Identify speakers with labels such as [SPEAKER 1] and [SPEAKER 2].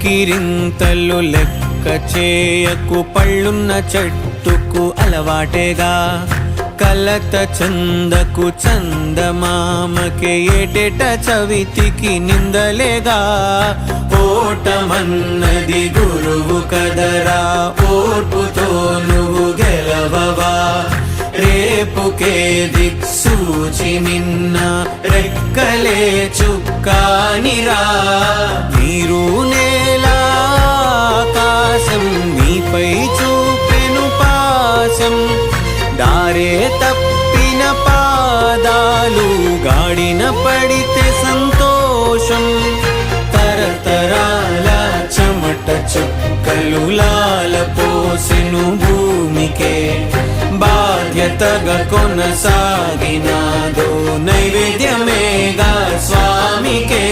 [SPEAKER 1] కేరింతలు లెక్క చేయకు, పళ్ళున్న చెట్టుకు అలవాటేగా. కలత చందకు చందమామకే ఏటేట చవితికి నిందలేగా. ఓటమన్నది గురువు కదరా, ఓర్పుతో నువ్వు గెలవవా. రేపుకే దిక్సూచి నిన్న రెక్కలే చుక్కానిరా. నీరు నేల ఆకాశం నీపై చూపెను పాశం. దారే తప్పిన పాదాలు గాడిన పడితే సంతోషం. తరతరాల చెమట చుక్కలు లాల పోసెను భూమికే. బాధ్యతగా కొనసాగినాదో నైవేద్యమేగా స్వామికే.